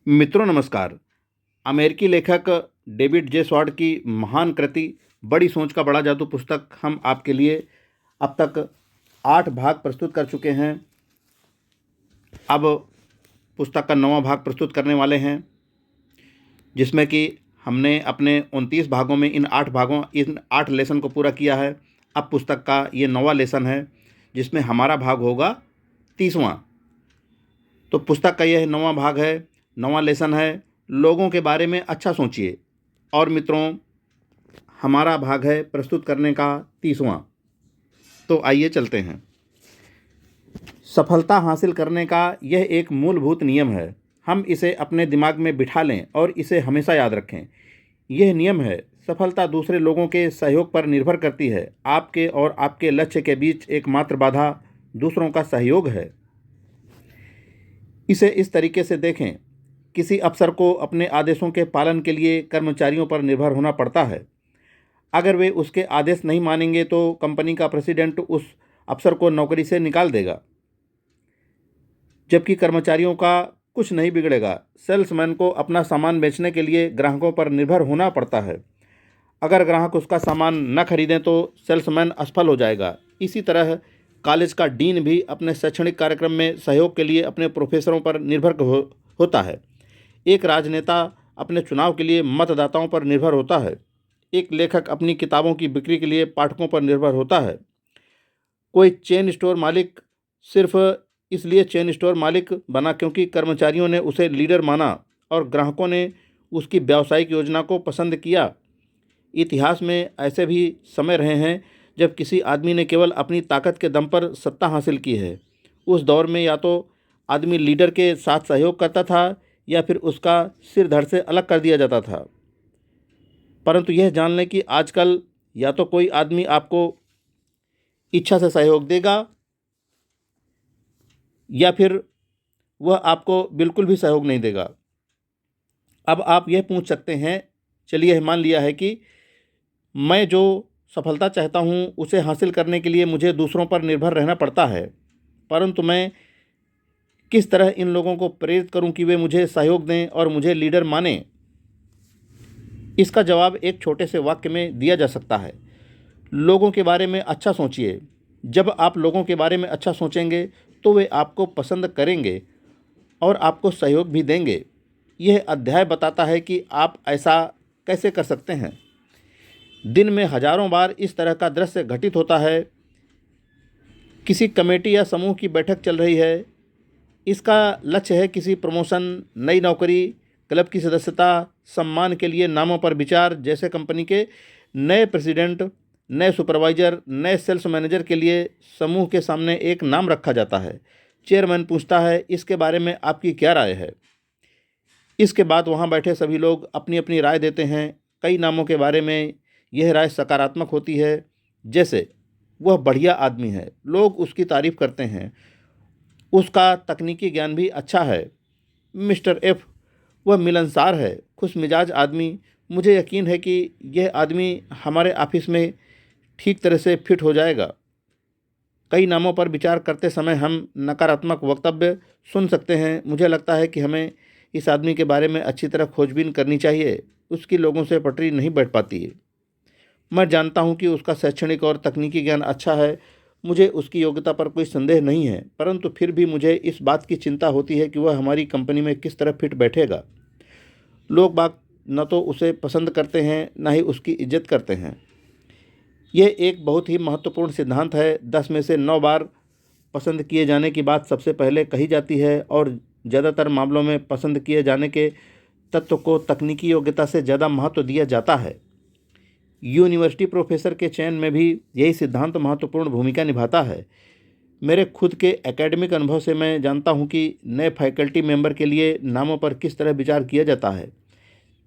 मित्रों नमस्कार। अमेरिकी लेखक डेविड जे स्वॉर्ड की महान कृति बड़ी सोच का बड़ा जादू पुस्तक हम आपके लिए अब तक 8 भाग प्रस्तुत कर चुके हैं। अब पुस्तक का 9वां भाग प्रस्तुत करने वाले हैं, जिसमें कि हमने अपने 29 भागों में इन 8 लेसन को पूरा किया है। अब पुस्तक का ये 9वां लेसन है, जिसमें हमारा भाग होगा 30वां। तो पुस्तक का यह 9वां भाग है, 9वां लेसन है, लोगों के बारे में अच्छा सोचिए। और मित्रों, हमारा भाग है प्रस्तुत करने का 30वां। तो आइए चलते हैं। सफलता हासिल करने का यह एक मूलभूत नियम है। हम इसे अपने दिमाग में बिठा लें और इसे हमेशा याद रखें। यह नियम है, सफलता दूसरे लोगों के सहयोग पर निर्भर करती है। आपके और आपके लक्ष्य के बीच एकमात्र बाधा दूसरों का सहयोग है। इसे इस तरीके से देखें, किसी अफसर को अपने आदेशों के पालन के लिए कर्मचारियों पर निर्भर होना पड़ता है। अगर वे उसके आदेश नहीं मानेंगे तो कंपनी का प्रेसिडेंट उस अफसर को नौकरी से निकाल देगा, जबकि कर्मचारियों का कुछ नहीं बिगड़ेगा। सेल्समैन को अपना सामान बेचने के लिए ग्राहकों पर निर्भर होना पड़ता है। अगर ग्राहक उसका सामान न खरीदें तो सेल्समैन असफल हो जाएगा। इसी तरह कॉलेज का डीन भी अपने शैक्षणिक कार्यक्रम में सहयोग के लिए अपने प्रोफेसरों पर निर्भर होता है। एक राजनेता अपने चुनाव के लिए मतदाताओं पर निर्भर होता है। एक लेखक अपनी किताबों की बिक्री के लिए पाठकों पर निर्भर होता है। कोई चेन स्टोर मालिक सिर्फ इसलिए चेन स्टोर मालिक बना क्योंकि कर्मचारियों ने उसे लीडर माना और ग्राहकों ने उसकी व्यावसायिक योजना को पसंद किया। इतिहास में ऐसे भी समय रहे हैं जब किसी आदमी ने केवल अपनी ताकत के दम पर सत्ता हासिल की है। उस दौर में या तो आदमी लीडर के साथ सहयोग करता था या फिर उसका सिर धड़ से अलग कर दिया जाता था। परंतु यह जान लें कि आजकल या तो कोई आदमी आपको इच्छा से सहयोग देगा या फिर वह आपको बिल्कुल भी सहयोग नहीं देगा। अब आप यह पूछ सकते हैं, चलिए मान लिया है कि मैं जो सफलता चाहता हूँ उसे हासिल करने के लिए मुझे दूसरों पर निर्भर रहना पड़ता है, परंतु मैं किस तरह इन लोगों को प्रेरित करूं कि वे मुझे सहयोग दें और मुझे लीडर मानें? इसका जवाब एक छोटे से वाक्य में दिया जा सकता है। लोगों के बारे में अच्छा सोचिए। जब आप लोगों के बारे में अच्छा सोचेंगे तो वे आपको पसंद करेंगे और आपको सहयोग भी देंगे। यह अध्याय बताता है कि आप ऐसा कैसे कर सकते हैं। दिन में हजारों बार इस तरह का दृश्य घटित होता है। किसी कमेटी या समूह की बैठक चल रही है। इसका लक्ष्य है किसी प्रमोशन, नई नौकरी, क्लब की सदस्यता, सम्मान के लिए नामों पर विचार। जैसे कंपनी के नए प्रेसिडेंट, नए सुपरवाइजर, नए सेल्स मैनेजर के लिए समूह के सामने एक नाम रखा जाता है। चेयरमैन पूछता है, इसके बारे में आपकी क्या राय है? इसके बाद वहाँ बैठे सभी लोग अपनी अपनी राय देते हैं। कई नामों के बारे में यह राय सकारात्मक होती है, जैसे वह बढ़िया आदमी है, लोग उसकी तारीफ करते हैं, उसका तकनीकी ज्ञान भी अच्छा है। मिस्टर एफ, वह मिलनसार है, खुश मिजाज आदमी, मुझे यकीन है कि यह आदमी हमारे ऑफिस में ठीक तरह से फिट हो जाएगा। कई नामों पर विचार करते समय हम नकारात्मक वक्तव्य सुन सकते हैं। मुझे लगता है कि हमें इस आदमी के बारे में अच्छी तरह खोजबीन करनी चाहिए, उसकी लोगों से पटरी नहीं बैठ पाती है। मैं जानता हूं कि उसका शैक्षणिक और तकनीकी ज्ञान अच्छा है, मुझे उसकी योग्यता पर कोई संदेह नहीं है, परंतु फिर भी मुझे इस बात की चिंता होती है कि वह हमारी कंपनी में किस तरह फिट बैठेगा। लोग बाग न तो उसे पसंद करते हैं न ही उसकी इज्जत करते हैं। यह एक बहुत ही महत्वपूर्ण सिद्धांत है। 10 में से 9 बार पसंद किए जाने की बात सबसे पहले कही जाती है और ज़्यादातर मामलों में पसंद किए जाने के तत्व को तकनीकी योग्यता से ज़्यादा महत्व दिया जाता है। यूनिवर्सिटी प्रोफेसर के चयन में भी यही सिद्धांत महत्वपूर्ण भूमिका निभाता है। मेरे खुद के एकेडमिक अनुभव से मैं जानता हूं कि नए फैकल्टी मेंबर के लिए नामों पर किस तरह विचार किया जाता है।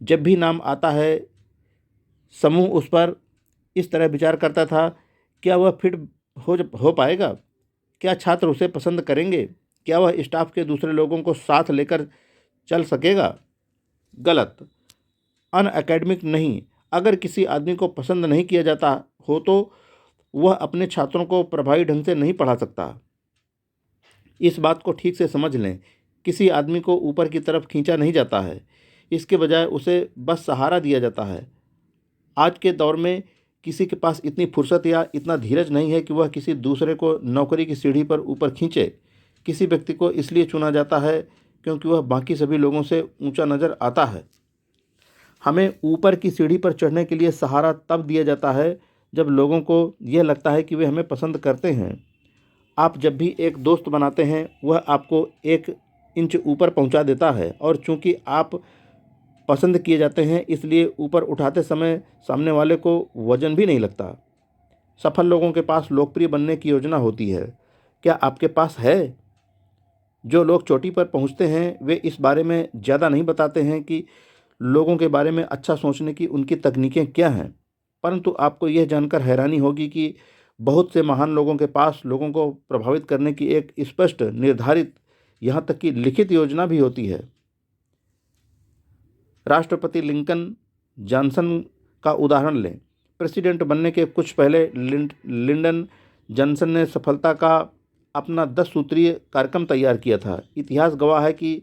जब भी नाम आता है, समूह उस पर इस तरह विचार करता था, क्या वह फिट हो पाएगा? क्या छात्र उसे पसंद करेंगे? क्या वह स्टाफ के दूसरे लोगों को साथ लेकर चल सकेगा? गलत। अनएकेडमिक नहीं। अगर किसी आदमी को पसंद नहीं किया जाता हो तो वह अपने छात्रों को प्रभावी ढंग से नहीं पढ़ा सकता। इस बात को ठीक से समझ लें। किसी आदमी को ऊपर की तरफ खींचा नहीं जाता है, इसके बजाय उसे बस सहारा दिया जाता है। आज के दौर में किसी के पास इतनी फुर्सत या इतना धीरज नहीं है कि वह किसी दूसरे को नौकरी की सीढ़ी पर ऊपर खींचे। किसी व्यक्ति को इसलिए चुना जाता है क्योंकि वह बाकी सभी लोगों से ऊंचा नज़र आता है। हमें ऊपर की सीढ़ी पर चढ़ने के लिए सहारा तब दिया जाता है जब लोगों को यह लगता है कि वे हमें पसंद करते हैं। आप जब भी एक दोस्त बनाते हैं वह आपको 1 इंच ऊपर पहुंचा देता है, और चूंकि आप पसंद किए जाते हैं इसलिए ऊपर उठाते समय सामने वाले को वजन भी नहीं लगता। सफल लोगों के पास लोकप्रिय बनने की योजना होती है। क्या आपके पास है? जो लोग चोटी पर पहुंचते हैं वे इस बारे में ज़्यादा नहीं बताते हैं कि लोगों के बारे में अच्छा सोचने की उनकी तकनीकें क्या हैं, परंतु आपको यह जानकर हैरानी होगी कि बहुत से महान लोगों के पास लोगों को प्रभावित करने की एक स्पष्ट, निर्धारित, यहाँ तक कि लिखित योजना भी होती है। राष्ट्रपति लिंकन जॉनसन का उदाहरण लें। प्रेसिडेंट बनने के कुछ पहले लिंडन जॉनसन ने सफलता का अपना 10 सूत्रीय कार्यक्रम तैयार किया था। इतिहास गवाह है कि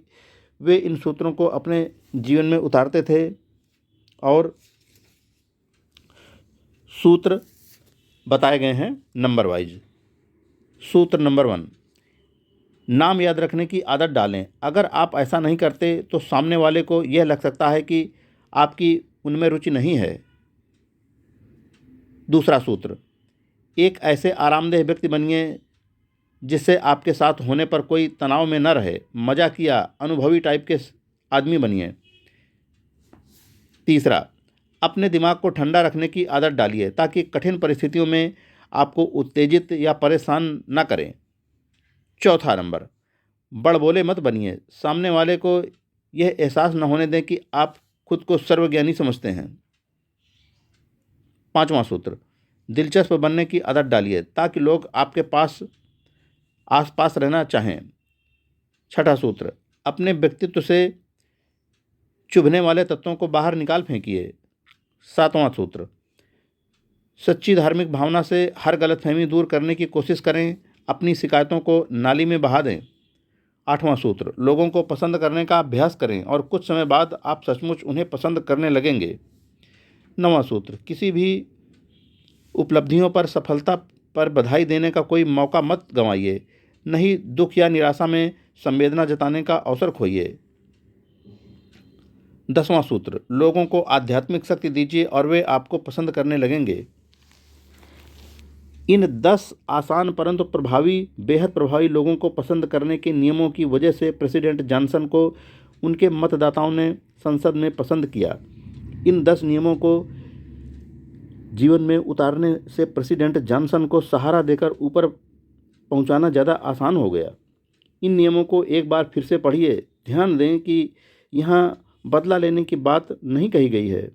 वे इन सूत्रों को अपने जीवन में उतारते थे, और सूत्र बताए गए हैं नंबर वाइज। सूत्र नंबर 1, नाम याद रखने की आदत डालें। अगर आप ऐसा नहीं करते तो सामने वाले को यह लग सकता है कि आपकी उनमें रुचि नहीं है। दूसरा सूत्र, एक ऐसे आरामदेह व्यक्ति बनिए जिससे आपके साथ होने पर कोई तनाव में न रहे। मजाकिया, अनुभवी टाइप के आदमी बनिए। तीसरा, अपने दिमाग को ठंडा रखने की आदत डालिए ताकि कठिन परिस्थितियों में आपको उत्तेजित या परेशान न करें। चौथा नंबर, बड़बोले मत बनिए। सामने वाले को यह एहसास न होने दें कि आप खुद को सर्वज्ञानी समझते हैं। पांचवा सूत्र, दिलचस्प बनने की आदत डालिए ताकि लोग आपके आसपास रहना चाहें। छठा सूत्र, अपने व्यक्तित्व से चुभने वाले तत्वों को बाहर निकाल फेंकिए। सातवां सूत्र, सच्ची धार्मिक भावना से हर गलतफहमी दूर करने की कोशिश करें। अपनी शिकायतों को नाली में बहा दें। आठवां सूत्र, लोगों को पसंद करने का अभ्यास करें और कुछ समय बाद आप सचमुच उन्हें पसंद करने लगेंगे। नवां सूत्र, किसी भी उपलब्धियों पर, सफलता पर बधाई देने का कोई मौका मत गंवाइए, नहीं दुख या निराशा में संवेदना जताने का अवसर खोइए। 10वां सूत्र, लोगों को आध्यात्मिक शक्ति दीजिए और वे आपको पसंद करने लगेंगे। इन 10 आसान परंतु बेहद प्रभावी लोगों को पसंद करने के नियमों की वजह से प्रेसिडेंट जॉनसन को उनके मतदाताओं ने संसद में पसंद किया। इन 10 नियमों को जीवन में उतारने से प्रेसिडेंट जॉनसन को सहारा देकर ऊपर पहुंचाना ज़्यादा आसान हो गया। इन नियमों को एक बार फिर से पढ़िए। ध्यान दें कि यहाँ बदला लेने की बात नहीं कही गई है।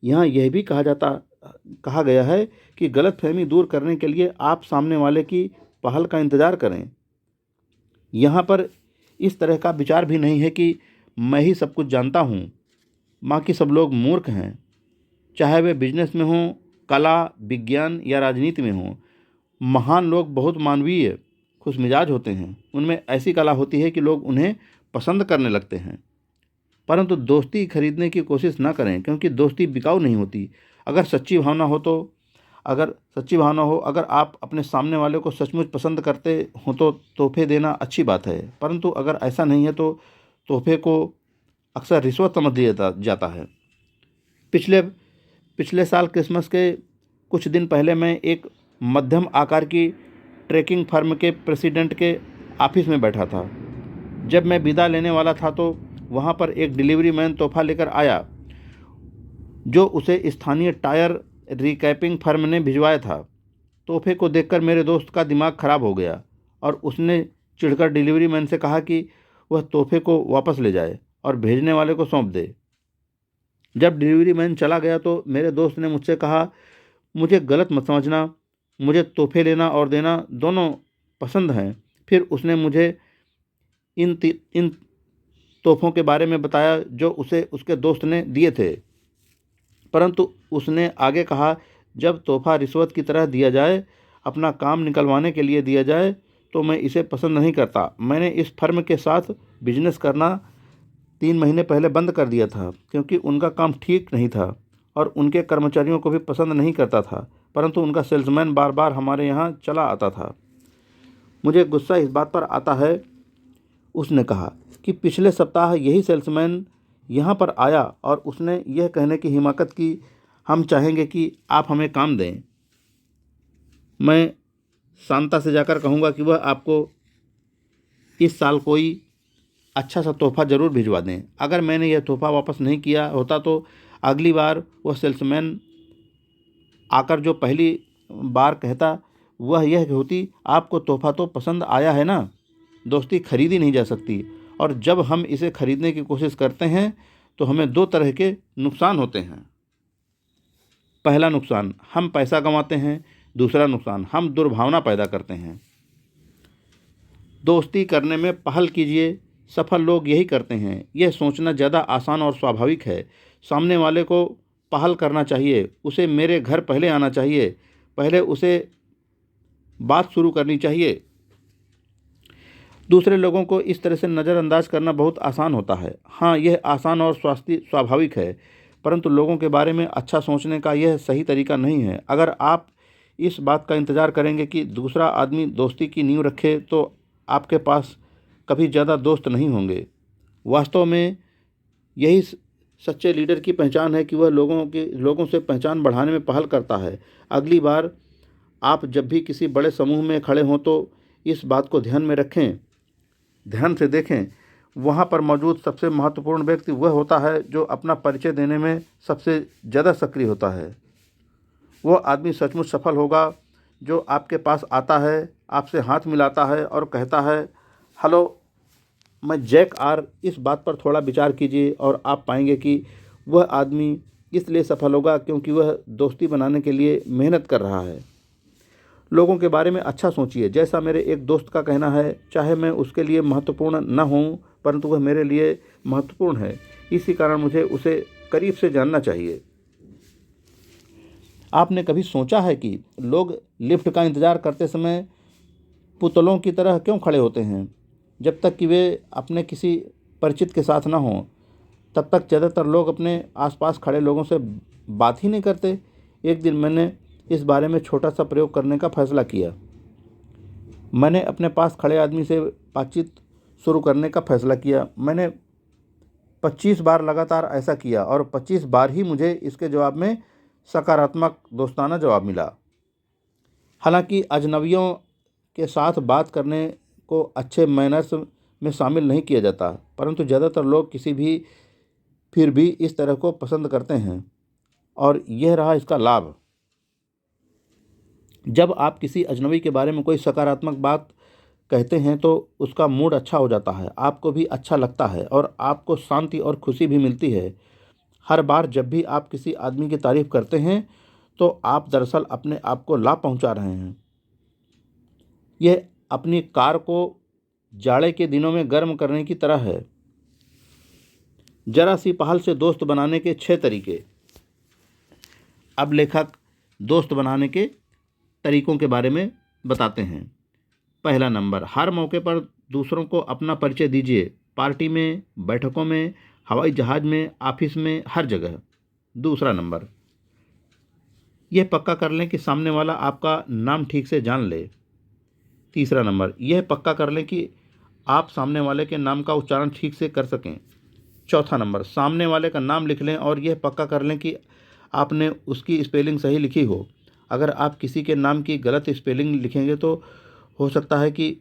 यहाँ यह भी कहा गया है कि गलतफहमी दूर करने के लिए आप सामने वाले की पहल का इंतज़ार करें। यहाँ पर इस तरह का विचार भी नहीं है कि मैं ही सब कुछ जानता हूँ, बाकी सब लोग मूर्ख हैं। चाहे वे बिजनेस में हों, कला, विज्ञान या राजनीति में हों, महान लोग बहुत मानवीय, खुशमिजाज होते हैं। उनमें ऐसी कला होती है कि लोग उन्हें पसंद करने लगते हैं। परंतु दोस्ती खरीदने की कोशिश न करें, क्योंकि दोस्ती बिकाऊ नहीं होती। अगर सच्ची भावना हो, अगर आप अपने सामने वाले को सचमुच पसंद करते हो तो तोहफे देना अच्छी बात है, परंतु अगर ऐसा नहीं है तो तोहफे को अक्सर रिश्वत समझ लिया जाता है। पिछले साल क्रिसमस के कुछ दिन पहले मैं एक मध्यम आकार की ट्रैकिंग फर्म के प्रेसिडेंट के ऑफिस में बैठा था। जब मैं विदा लेने वाला था तो वहाँ पर एक डिलीवरी मैन तोहफा लेकर आया जो उसे स्थानीय टायर रिकैपिंग फर्म ने भिजवाया था। तोहफे को देखकर मेरे दोस्त का दिमाग खराब हो गया और उसने चिढ़कर डिलीवरी मैन से कहा कि वह तोहफे को वापस ले जाए और भेजने वाले को सौंप दे। जब डिलीवरी मैन चला गया तो मेरे दोस्त ने मुझसे कहा, मुझे गलत मत समझना, मुझे तोहफे लेना और देना दोनों पसंद हैं। फिर उसने मुझे इन तोहफों के बारे में बताया जो उसे उसके दोस्त ने दिए थे, परंतु उसने आगे कहा, जब तोहफा रिश्वत की तरह दिया जाए, अपना काम निकलवाने के लिए दिया जाए, तो मैं इसे पसंद नहीं करता। मैंने इस फर्म के साथ बिजनेस करना 3 महीने पहले बंद कर दिया था, क्योंकि उनका काम ठीक नहीं था और उनके कर्मचारियों को भी पसंद नहीं करता था, परंतु उनका सेल्समैन बार बार हमारे यहाँ चला आता था। मुझे गुस्सा इस बात पर आता है, उसने कहा, कि पिछले सप्ताह यही सेल्समैन यहाँ पर आया और उसने यह कहने की हिमाकत की, हम चाहेंगे कि आप हमें काम दें। मैं शांता से जाकर कहूँगा कि वह आपको इस साल कोई अच्छा सा तोहफ़ा ज़रूर भिजवा दें। अगर मैंने यह तोहफ़ा वापस नहीं किया होता तो अगली बार वह सेल्समैन आकर जो पहली बार कहता वह यह होती, आपको तोहफ़ा तो पसंद आया है ना, दोस्ती खरीदी नहीं जा सकती, और जब हम इसे खरीदने की कोशिश करते हैं तो हमें 2 तरह के नुकसान होते हैं। पहला नुकसान, हम पैसा गंवाते हैं, दूसरा नुकसान, हम दुर्भावना पैदा करते हैं। दोस्ती करने में पहल कीजिए, सफल लोग यही करते हैं। यह सोचना ज़्यादा आसान और स्वाभाविक है। सामने वाले को पहल करना चाहिए, उसे मेरे घर पहले आना चाहिए, पहले उसे बात शुरू करनी चाहिए। दूसरे लोगों को इस तरह से नज़रअंदाज करना बहुत आसान होता है। हाँ, यह आसान और स्वाभाविक है, परंतु लोगों के बारे में अच्छा सोचने का यह सही तरीका नहीं है। अगर आप इस बात का इंतज़ार करेंगे कि दूसरा आदमी दोस्ती की नींव रखे तो आपके पास कभी ज़्यादा दोस्त नहीं होंगे। वास्तव में यही सच्चे लीडर की पहचान है कि वह लोगों से पहचान बढ़ाने में पहल करता है। अगली बार आप जब भी किसी बड़े समूह में खड़े हों तो इस बात को ध्यान में रखें, ध्यान से देखें। वहाँ पर मौजूद सबसे महत्वपूर्ण व्यक्ति वह होता है जो अपना परिचय देने में सबसे ज़्यादा सक्रिय होता है। वह आदमी सचमुच सफल होगा जो आपके पास आता है, आपसे हाथ मिलाता है और कहता है, हेलो, मैं जैक आर। इस बात पर थोड़ा विचार कीजिए और आप पाएंगे कि वह आदमी इसलिए सफल होगा क्योंकि वह दोस्ती बनाने के लिए मेहनत कर रहा है। लोगों के बारे में अच्छा सोचिए। जैसा मेरे एक दोस्त का कहना है, चाहे मैं उसके लिए महत्वपूर्ण न हूँ, परंतु वह मेरे लिए महत्वपूर्ण है, इसी कारण मुझे उसे करीब से जानना चाहिए। आपने कभी सोचा है कि लोग लिफ्ट का इंतज़ार करते समय पुतलों की तरह क्यों खड़े होते हैं? जब तक कि वे अपने किसी परिचित के साथ ना हों, तब तक ज़्यादातर लोग अपने आसपास खड़े लोगों से बात ही नहीं करते। एक दिन मैंने इस बारे में छोटा सा प्रयोग करने का फैसला किया। मैंने अपने पास खड़े आदमी से बातचीत शुरू करने का फैसला किया। मैंने 25 बार लगातार ऐसा किया और 25 बार ही मुझे इसके जवाब में सकारात्मक दोस्ताना जवाब मिला। हालांकि अजनबियों के साथ बात करने को अच्छे मैनर्स में शामिल नहीं किया जाता, परंतु ज़्यादातर लोग फिर भी इस तरह को पसंद करते हैं, और यह रहा इसका लाभ। जब आप किसी अजनबी के बारे में कोई सकारात्मक बात कहते हैं तो उसका मूड अच्छा हो जाता है, आपको भी अच्छा लगता है और आपको शांति और खुशी भी मिलती है। हर बार जब भी आप किसी आदमी की तारीफ़ करते हैं तो आप दरअसल अपने आप को लाभ पहुंचा रहे हैं। यह अपनी कार को जाड़े के दिनों में गर्म करने की तरह है। जरा सी पहल से दोस्त बनाने के 6 तरीके। अब लेखक दोस्त बनाने के तरीकों के बारे में बताते हैं। पहला नंबर, हर मौके पर दूसरों को अपना परिचय दीजिए। पार्टी में, बैठकों में, हवाई जहाज़ में, ऑफिस में, हर जगह। दूसरा नंबर, यह पक्का कर लें कि सामने वाला आपका नाम ठीक से जान ले। तीसरा नंबर, यह पक्का कर लें कि आप सामने वाले के नाम का उच्चारण ठीक से कर सकें। चौथा नंबर, सामने वाले का नाम लिख लें और यह पक्का कर लें कि आपने उसकी स्पेलिंग सही लिखी हो। अगर आप किसी के नाम की गलत स्पेलिंग लिखेंगे तो हो सकता है कि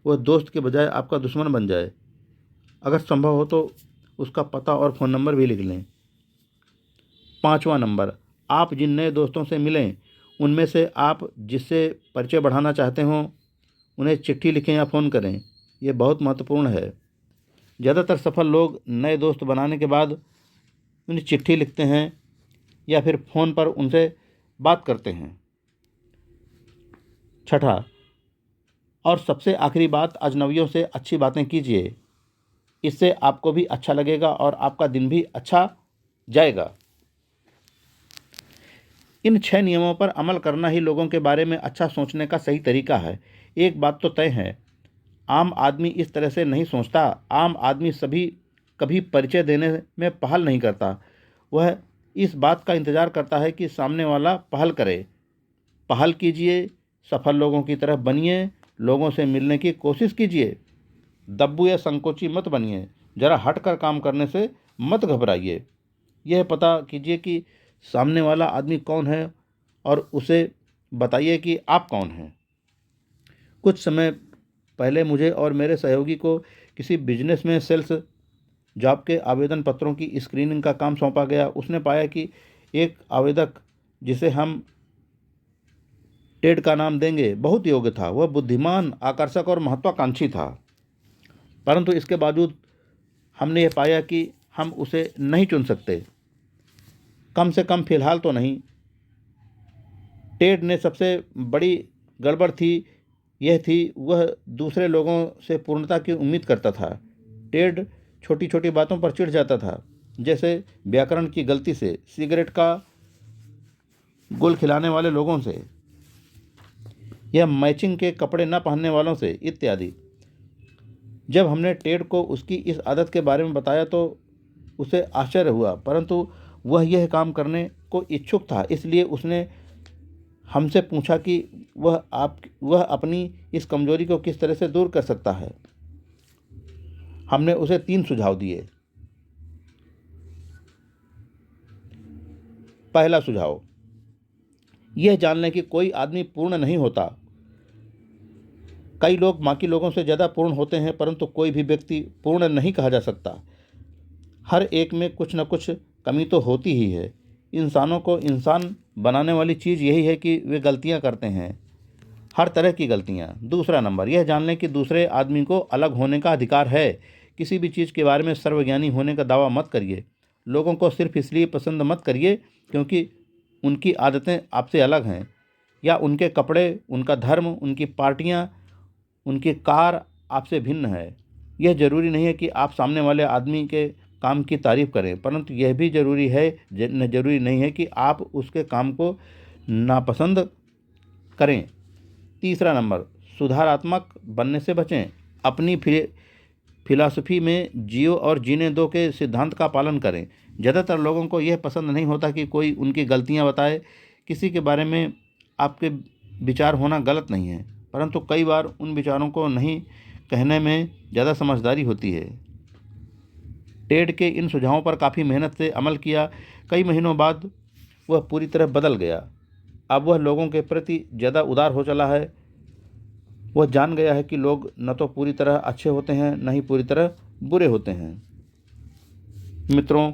वह दोस्त के बजाय आपका दुश्मन बन जाए। अगर संभव हो तो उसका पता और फ़ोन नंबर भी लिख लें। पाँचवा नंबर, आप जिन नए दोस्तों से मिलें उनमें से आप जिससे परिचय बढ़ाना चाहते हों उन्हें चिट्ठी लिखें या फ़ोन करें। ये बहुत महत्वपूर्ण है। ज़्यादातर सफल लोग नए दोस्त बनाने के बाद उन्हें चिट्ठी लिखते हैं या फिर फ़ोन पर उनसे बात करते हैं। छठा और सबसे आखिरी बात, अजनबियों से अच्छी बातें कीजिए। इससे आपको भी अच्छा लगेगा और आपका दिन भी अच्छा जाएगा। इन 6 नियमों पर अमल करना ही लोगों के बारे में अच्छा सोचने का सही तरीका है। एक बात तो तय है, आम आदमी इस तरह से नहीं सोचता। आम आदमी कभी परिचय देने में पहल नहीं करता। वह इस बात का इंतज़ार करता है कि सामने वाला पहल करे। पहल कीजिए, सफल लोगों की तरह बनिए, लोगों से मिलने की कोशिश कीजिए। दब्बू या संकोची मत बनिए। ज़रा हट कर काम करने से मत घबराइए। यह पता कीजिए कि सामने वाला आदमी कौन है और उसे बताइए कि आप कौन हैं। कुछ समय पहले मुझे और मेरे सहयोगी को किसी बिजनेस में सेल्स जॉब के आवेदन पत्रों की स्क्रीनिंग का काम सौंपा गया। उसने पाया कि एक आवेदक, जिसे हम टेड का नाम देंगे, बहुत योग्य था। वह बुद्धिमान, आकर्षक और महत्वाकांक्षी था। परंतु इसके बावजूद हमने यह पाया कि हम उसे नहीं चुन सकते, कम से कम फिलहाल तो नहीं। टेड ने सबसे बड़ी गड़बड़ यह थी, वह दूसरे लोगों से पूर्णता की उम्मीद करता था। टेड छोटी छोटी बातों पर चिढ़ जाता था, जैसे व्याकरण की गलती से, सिगरेट का गुल खिलाने वाले लोगों से, या मैचिंग के कपड़े न पहनने वालों से इत्यादि। जब हमने टेड को उसकी इस आदत के बारे में बताया तो उसे आश्चर्य हुआ, परंतु वह यह काम करने को इच्छुक था। इसलिए उसने हमसे पूछा कि वह अपनी इस कमजोरी को किस तरह से दूर कर सकता है। हमने उसे 3 सुझाव दिए। पहला सुझाव, यह जान लें कि कोई आदमी पूर्ण नहीं होता। कई लोग बाकी लोगों से ज़्यादा पूर्ण होते हैं, परंतु कोई भी व्यक्ति पूर्ण नहीं कहा जा सकता। हर एक में कुछ न कुछ कमी तो होती ही है। इंसानों को इंसान बनाने वाली चीज़ यही है कि वे गलतियां करते हैं, हर तरह की गलतियां। दूसरा नंबर, यह जान लें कि दूसरे आदमी को अलग होने का अधिकार है। किसी भी चीज़ के बारे में सर्वज्ञानी होने का दावा मत करिए। लोगों को सिर्फ इसलिए पसंद मत करिए क्योंकि उनकी आदतें आपसे अलग हैं, या उनके कपड़े, उनका धर्म, उनकी पार्टियाँ, उनकी कार आपसे भिन्न है। यह ज़रूरी नहीं है कि आप सामने वाले आदमी के काम की तारीफ़ करें, परंतु यह भी ज़रूरी नहीं है कि आप उसके काम को नापसंद करें। तीसरा नंबर, सुधारात्मक बनने से बचें। अपनी फिलॉसफी में जियो और जीने दो के सिद्धांत का पालन करें। ज़्यादातर लोगों को यह पसंद नहीं होता कि कोई उनकी गलतियां बताए। किसी के बारे में आपके विचार होना गलत नहीं है, परंतु कई बार उन विचारों को नहीं कहने में ज़्यादा समझदारी होती है। टेड के इन सुझावों पर काफ़ी मेहनत से अमल किया। कई महीनों बाद वह पूरी तरह बदल गया। अब वह लोगों के प्रति ज़्यादा उदार हो चला है। वह जान गया है कि लोग न तो पूरी तरह अच्छे होते हैं, न ही पूरी तरह बुरे होते हैं। मित्रों,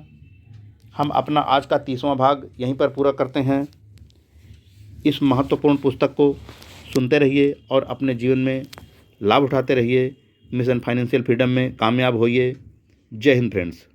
हम अपना आज का 30वां भाग यहीं पर पूरा करते हैं। इस महत्वपूर्ण पुस्तक को सुनते रहिए और अपने जीवन में लाभ उठाते रहिए। मिशन फाइनेंशियल फ्रीडम में कामयाब होइए। जय हिंद फ्रेंड्स।